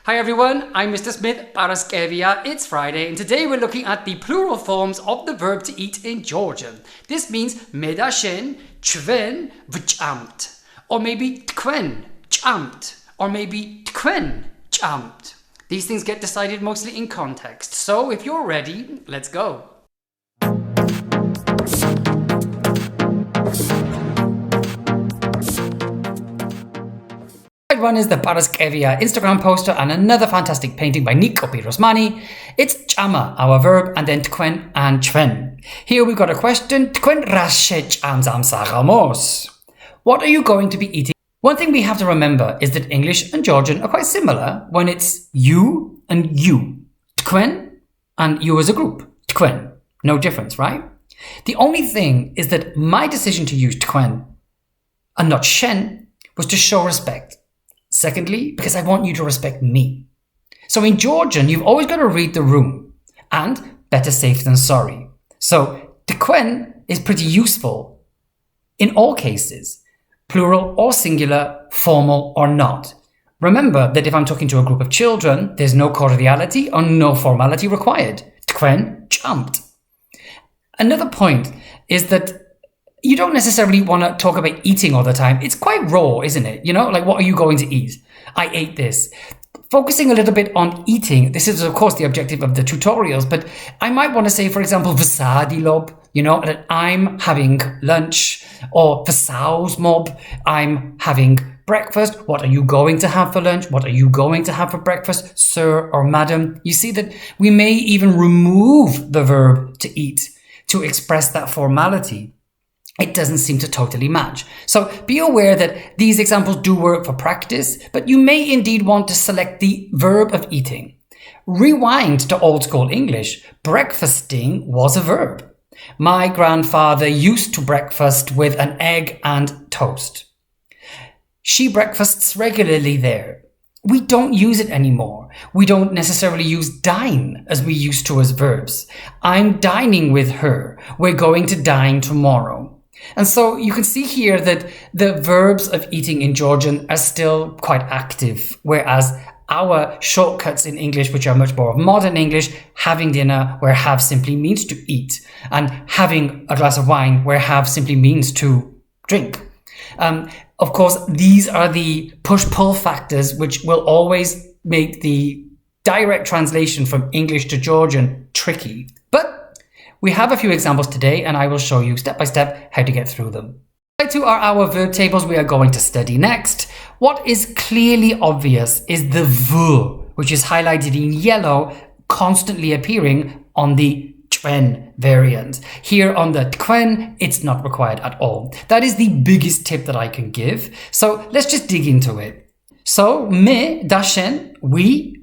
Hi everyone, I'm Mr. Smith, Paraskevia. It's Friday and today we're looking at the plural forms of the verb to eat in Georgian. This means medashen, Ჩვენ, vchamt, or maybe Თქვენ, ჭამთ, or maybe Თქვენ, ჭამთ. These things get decided mostly in context. So if you're ready, let's go. One is the Paraskevia Instagram poster and another fantastic painting by Nico Pirosmani. It's Ჭάμα, our verb, and then Თქვენ and Ჩვენ. Here we've got a question. Თქვენ რა შეჭამს საღამოს? What are you going to be eating? One thing we have to remember is that English and Georgian are quite similar when it's you and you. Თქვენ and you as a group. Თქვენ. No difference, right? The only thing is that my decision to use Თქვენ and not შენ was to show respect. Secondly, because I want you to respect me. So in Georgian, you've always got to read the room. And better safe than sorry. So Თქვენ is pretty useful in all cases. Plural or singular, formal or not. Remember that if I'm talking to a group of children, there's no cordiality or no formality required. Თქვენ ჭამთ. Another point is that you don't necessarily want to talk about eating all the time. It's quite raw, isn't it? You know, like what are you going to eat? I ate this. Focusing a little bit on eating, this is of course the objective of the tutorials, but I might want to say, for example, vsadilov, you know, that I'm having lunch, or vsausmob, I'm having breakfast. What are you going to have for lunch? What are you going to have for breakfast, sir or madam? You see that we may even remove the verb to eat to express that formality. It doesn't seem to totally match. So be aware that these examples do work for practice, but you may indeed want to select the verb of eating. Rewind to old school English. Breakfasting was a verb. My grandfather used to breakfast with an egg and toast. She breakfasts regularly there. We don't use it anymore. We don't necessarily use dine as we used to as verbs. I'm dining with her. We're going to dine tomorrow. And so you can see here that the verbs of eating in Georgian are still quite active, whereas our shortcuts in English, which are much more of modern English, having dinner, where have simply means to eat, and having a glass of wine, where have simply means to drink. Of course, these are the push-pull factors which will always make the direct translation from English to Georgian tricky. But we have a few examples today, and I will show you step by step how to get through them. To our verb tables we are going to study next. What is clearly obvious is the v, which is highlighted in yellow, constantly appearing on the Ჩვენ variant. Here on the Თქვენ, it's not required at all. That is the biggest tip that I can give. So let's just dig into it. So, me, dashen, we,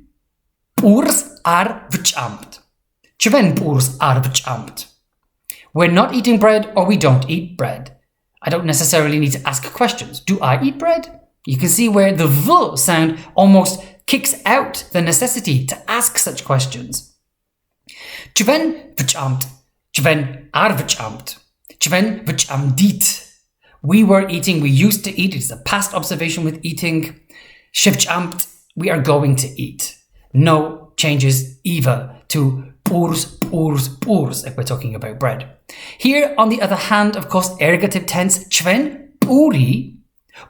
purs ar vchamt. Ჩვენ purs ar vchamt. We're not eating bread or we don't eat bread. I don't necessarily need to ask questions. Do I eat bread? You can see where the v sound almost kicks out the necessity to ask such questions. Ჩვენ vchamt. Ჩვენ ar vchamt. Ჩვენ vchamdit. We were eating, we used to eat. It's a past observation with eating. Shevchamt. We are going to eat. No changes either to purs, if we're talking about bread. Here, on the other hand, of course, ergative tense, ჩვენ puri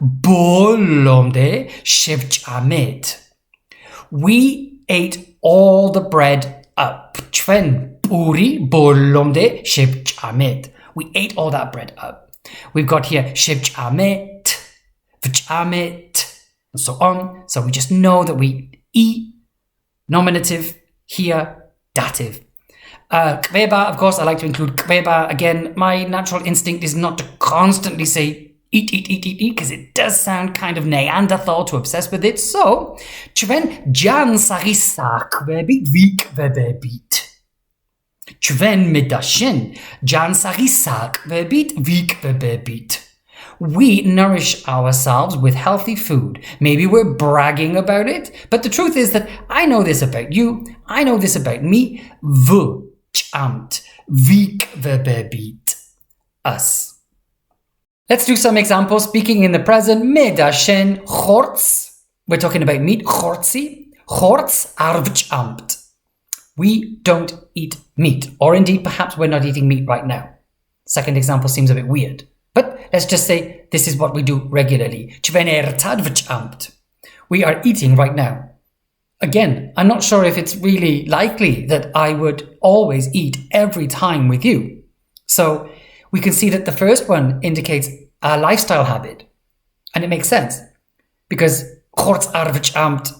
bolomde shevchamet. We ate all the bread up. ჩვენ puri bolomde shevchamet. We ate all that bread up. We've got here shevchamet, vchamet, and so on. So we just know that we eat, nominative, here, dative. Კვება, of course, I like to include Კვება. Again, my natural instinct is not to constantly say eat, because it does sound kind of Neanderthal to obsess with it. So, ჩვენ ჯანსაღი-sakh'meli ვიკვებებით. ჩვენ მე და შენ ჯანსაღი-sakh'meli ვიკვებებით. We nourish ourselves with healthy food. Maybe we're bragging about it, but the truth is that I know this about you, I know this about me. Vchamt, vikwebebit, us. Let's do some examples. Speaking in the present, me da shen chorts. We're talking about meat, chortsi. Chorts ar v'chamt. We don't eat meat, or indeed perhaps we're not eating meat right now. Second example seems a bit weird, but let's just say this is what we do regularly. Ჩვენ ერთად ვჭამთ. We are eating right now. Again, I'm not sure if it's really likely that I would always eat every time with you. So we can see that the first one indicates a lifestyle habit, and it makes sense because chorts ar v'chamt,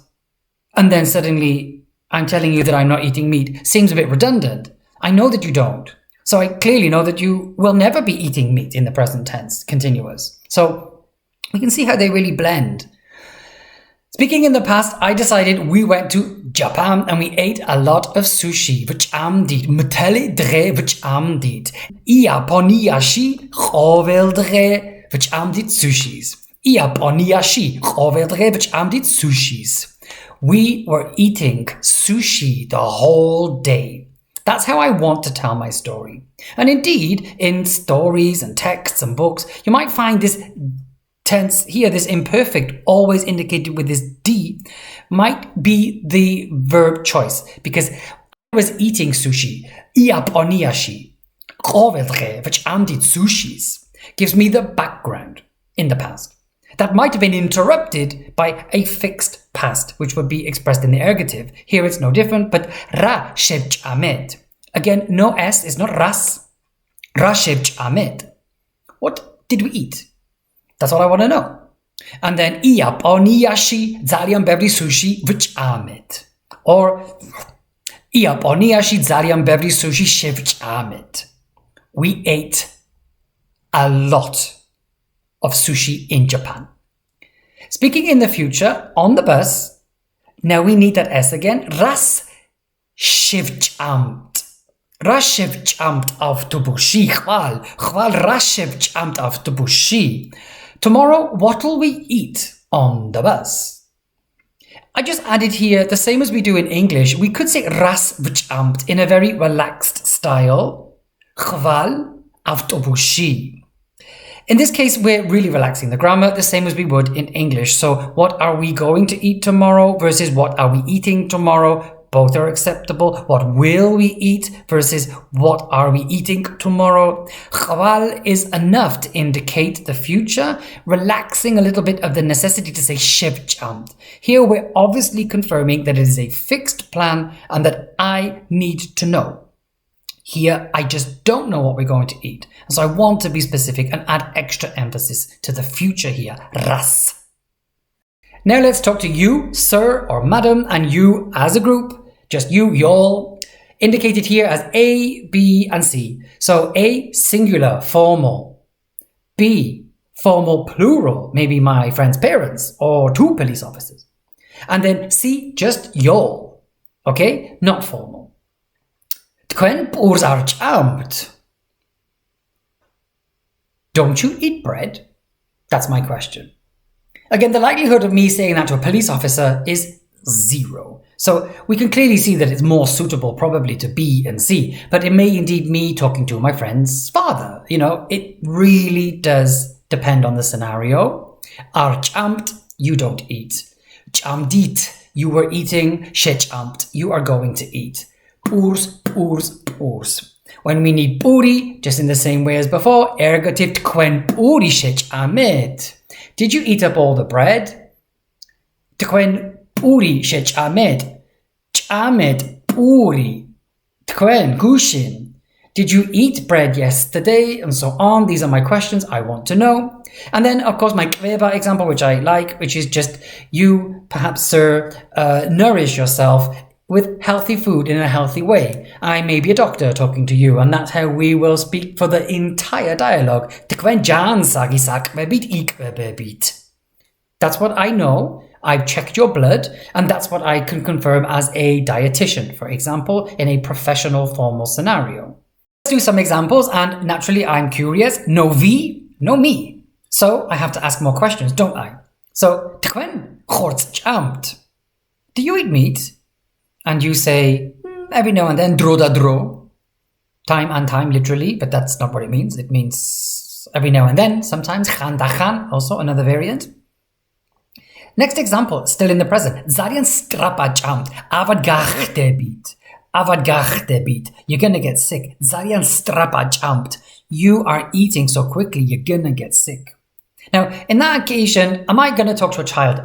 and then suddenly I'm telling you that I'm not eating meat seems a bit redundant. I know that you don't. So I clearly know that you will never be eating meat in the present tense, continuous. So we can see how they really blend. Speaking in the past, I decided we went to Japan and we ate a lot of sushi. V'chamdit, mtele dre v'chamdit. Iaponiashi chovel dre v'chamdit sushis. Iaponiashi chovel dre v'chamdit sushis. We were eating sushi the whole day. That's how I want to tell my story. And indeed, in stories and texts and books, you might find this tense here, this imperfect, always indicated with this D, might be the verb choice. Because I was eating sushi. Iaponiashi. Chovedre, which amdit sushis, gives me the background in the past. That might have been interrupted by a fixed past, which would be expressed in the ergative. Here it's no different, but ra shevchamet. Again, no S is not ras. Ra shevchamet. What did we eat? That's all I want to know. And then iaponiashi zaliam bevri sushi v'chamet. Or iaponiashi zaliam bevri sushi shevchamet. We ate a lot of sushi in Japan. Speaking in the future, on the bus, now we need that S again. Ras shevchamt. Ras shevchamt avtobushi. Chval ras shevchamt avtobushi. Tomorrow, what will we eat on the bus? I just added here, the same as we do in English, we could say ras v'chamt in a very relaxed style. Chval avtobushi. In this case, we're really relaxing the grammar, the same as we would in English. So what are we going to eat tomorrow versus what are we eating tomorrow? Both are acceptable. What will we eat versus what are we eating tomorrow? Chval is enough to indicate the future, relaxing a little bit of the necessity to say shevchamt. Here we're obviously confirming that it is a fixed plan and that I need to know. Here, I just don't know what we're going to eat. So I want to be specific and add extra emphasis to the future here. Ras. Now let's talk to you, sir or madam, and you as a group. Just you, y'all. Indicated here as A, B, and C. So A, singular, formal. B, formal, plural. Maybe my friend's parents or two police officers. And then C, just y'all. Okay? Not formal. Თქვენ პურს არ ჭამთ? Don't you eat bread? That's my question. Again, the likelihood of me saying that to a police officer is 0. So we can clearly see that it's more suitable probably to B and C, but it may indeed me talking to my friend's father. You know, it really does depend on the scenario. Ar ჭამთ, you don't eat. ჭამდით, you were eating. შეჭამთ, you are going to eat. Purs, purs, purs. When we need puri, just in the same way as before, ergative თქვენ puri შეჭამეთ. Did you eat up all the bread? თქვენ puri შეჭამეთ. ჭამეთ puri. თქვენ gushin. Did you eat bread yesterday? And so on. These are my questions I want to know. And then, of course, my Კვება example, which I like, which is just you, perhaps, sir, nourish yourself with healthy food in a healthy way. I may be a doctor talking to you, and that's how we will speak for the entire dialogue. Თქვენ საჭმელი-sakh'meli იკვებებით. That's what I know. I've checked your blood, and that's what I can confirm as a dietitian, for example, in a professional formal scenario. Let's do some examples, and naturally I'm curious. No V, no me. So I have to ask more questions, don't I? So, თქვენ ხორცს ჭამთ? Do you eat meat? And you say, every now and then, dro da dro. Time and time, literally, but that's not what it means. It means every now and then, sometimes, khan da khan, also another variant. Next example, still in the present. Ძალიან სწრაფად avad gaxdebit. Avad gaxdebit. You're gonna get sick. Ძალიან სწრაფად. You are eating so quickly, you're gonna get sick. Now, in that occasion, am I gonna talk to a child?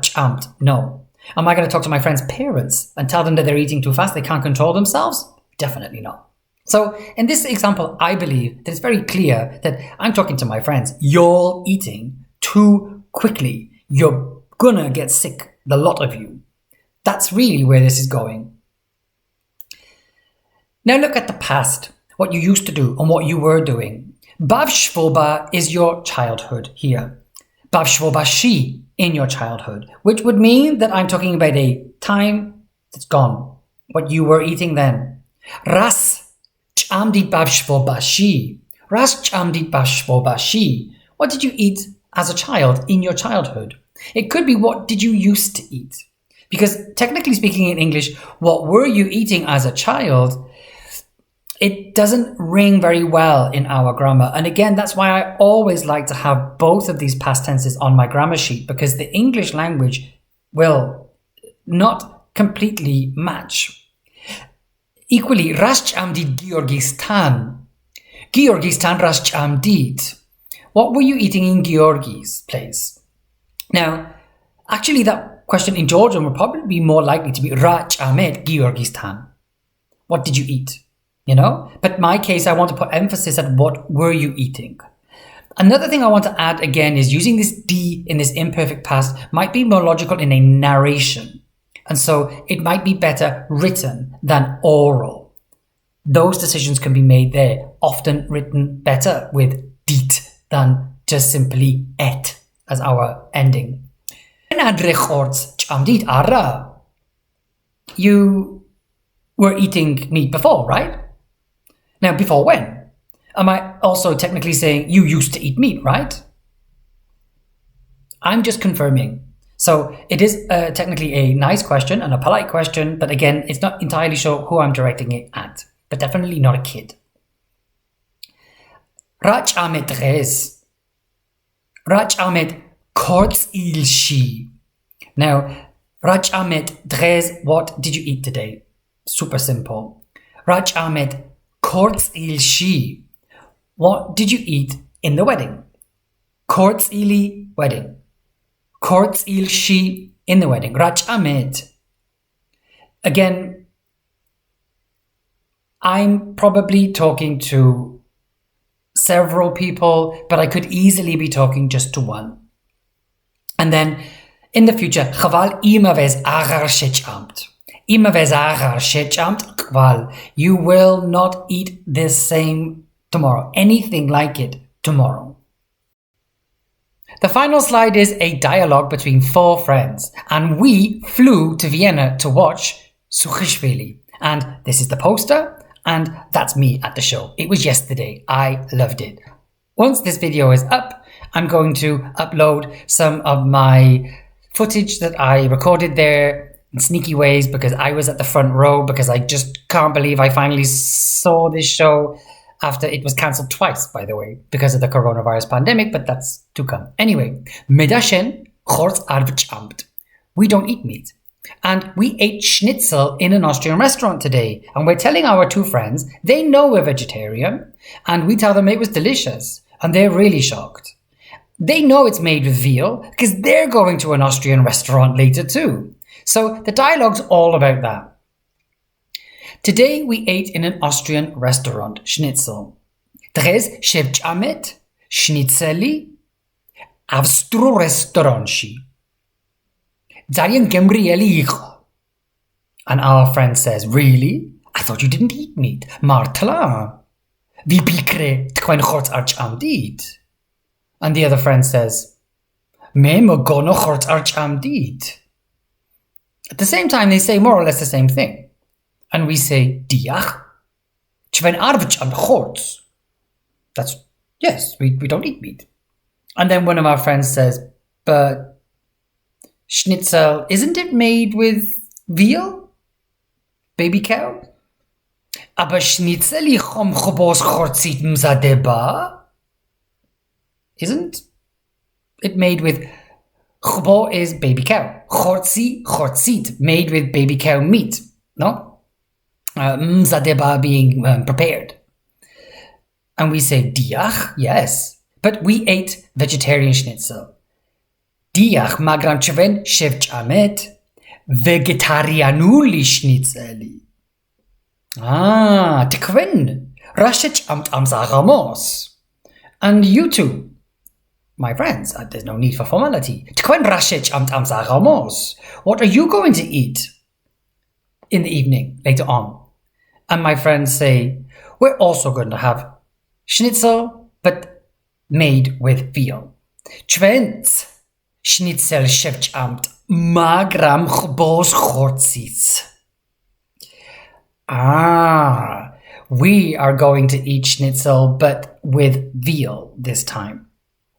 No. Am I gonna talk to my friend's parents and tell them that they're eating too fast, they can't control themselves? Definitely not. So, in this example, I believe that it's very clear that I'm talking to my friends. You're eating too quickly. You're gonna get sick, the lot of you. That's really where this is going. Now look at the past, what you used to do and what you were doing. Bavshvoba is your childhood here. Bavshvobashi in your childhood, which would mean that I'm talking about a time that's gone, what you were eating then. Ras chamdi bavshvobashi. Ras chamdi bavshvobashi. What did you eat as a child in your childhood? It could be what did you used to eat? Because technically speaking in English, what were you eating as a child? It doesn't ring very well in our grammar. And again, that's why I always like to have both of these past tenses on my grammar sheet, because the English language will not completely match. Equally, rashchamdit Georgistan. Georgistan rashchamdit. What were you eating in Georgi's place? Now, actually that question in Georgian would probably be more likely to be rach'amet Georgistan. What did you eat? You know? But in my case, I want to put emphasis at what were you eating. Another thing I want to add again is using this D in this imperfect past might be more logical in a narration. And so it might be better written than oral. Those decisions can be made there, often written better with dit than just simply et as our ending. You were eating meat before, right? Now, before when? Am I also technically saying you used to eat meat, right? I'm just confirming. So it is technically a nice question and a polite question, but again, it's not entirely sure who I'm directing it at, but definitely not a kid. Rach'amet dres. Rach'amet kortzilshi. Now, rach'amet dres, what did you eat today? Super simple. Rach'amet kortzilshi. What did you eat in the wedding? Kortzili, wedding. Kortzilshi, in the wedding. Rach'amet. Again, I'm probably talking to several people, but I could easily be talking just to one. And then, in the future, chaval imavez agar shechamt. Imavez agar shechamt kval. You will not eat the same tomorrow. Anything like it tomorrow. The final slide is a dialogue between four friends, and we flew to Vienna to watch Sachaquebi. And this is the poster, and that's me at the show. It was yesterday. I loved it. Once this video is up, I'm going to upload some of my footage that I recorded there in sneaky ways because I was at the front row, because I just can't believe I finally saw this show after it was cancelled twice, by the way, because of the coronavirus pandemic, but that's to come. Anyway, medashen chorz arvchamt. We don't eat meat. And we ate schnitzel in an Austrian restaurant today. And we're telling our two friends, they know we're vegetarian, and we tell them it was delicious. And they're really shocked. They know it's made with veal, because they're going to an Austrian restaurant later too. So the dialogue's all about that. Today we ate in an Austrian restaurant, schnitzel. Dres shevchamet, schnitzeli, avstru restaurantshi. Ძალიან გემრიელი იყო. And our friend says, really? I thought you didn't eat meat. Martla. Vipikre თქვენ ხორცს არ ჭამდით? And the other friend says, მე მოგონო ხორცს არ ჭამდით. At the same time, they say more or less the same thing. And we say, diach, ჩვენ არ ვჭამთ ხორცს. That's, yes, we don't eat meat. And then one of our friends says, but schnitzel, isn't it made with veal? Baby cow? Aber schnitzeli ხომ ხბოს ხორცით მზადება? Isn't it made with Khbo is baby cow. Khortsi, khortsit, made with baby cow meat. No? Mzadeba being prepared. And we say diach, yes. But we ate vegetarian schnitzel. Diach magram Ჩვენ შევჭამეთ vegetarianuli schnitzeli. Თქვენ რა შეჭამთ ამ საღამოს? And you too, my friends, there's no need for formality. Თქვენ რა შეჭამთ ამ საღამოს? What are you going to eat in the evening, later on? And my friends say, we're also going to have schnitzel, but made with veal. Ჩვენც schnitzel შევჭამთ, მაგრამ ხბოს ხორციც. We are going to eat schnitzel, but with veal this time.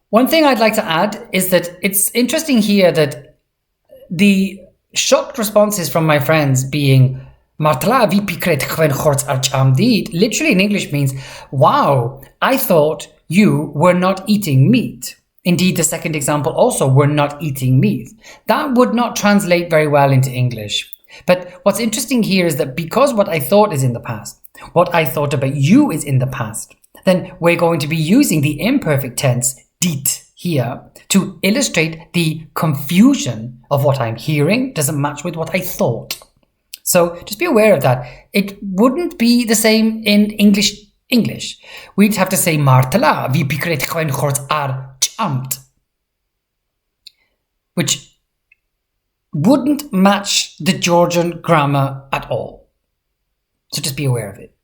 One thing I'd like to add is that it's interesting here that the shocked responses from my friends being Martla vi pikret khven khorts ar ჭამდით literally in English means, wow, I thought you were not eating meat. Indeed, the second example also, we're not eating meat. That would not translate very well into English. But what's interesting here is that because what I thought is in the past, what I thought about you is in the past, then we're going to be using the imperfect tense dit here to illustrate the confusion of what I'm hearing doesn't match with what I thought. So just be aware of that. It wouldn't be the same in English. We'd have to say Martla vi pikret khven khorts ar ჭამთ, which wouldn't match the Georgian grammar at all. So just be aware of it.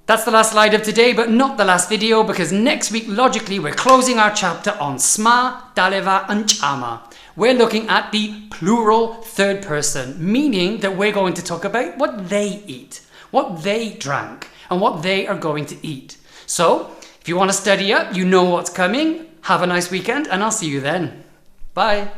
That's the last slide of today, but not the last video, because next week, logically, we're closing our chapter on sma, daleva, and ჭამა. We're looking at the plural third person, meaning that we're going to talk about what they eat, what they drank, and what they are going to eat. So, if you want to study up, you know what's coming. Have a nice weekend, and I'll see you then. Bye.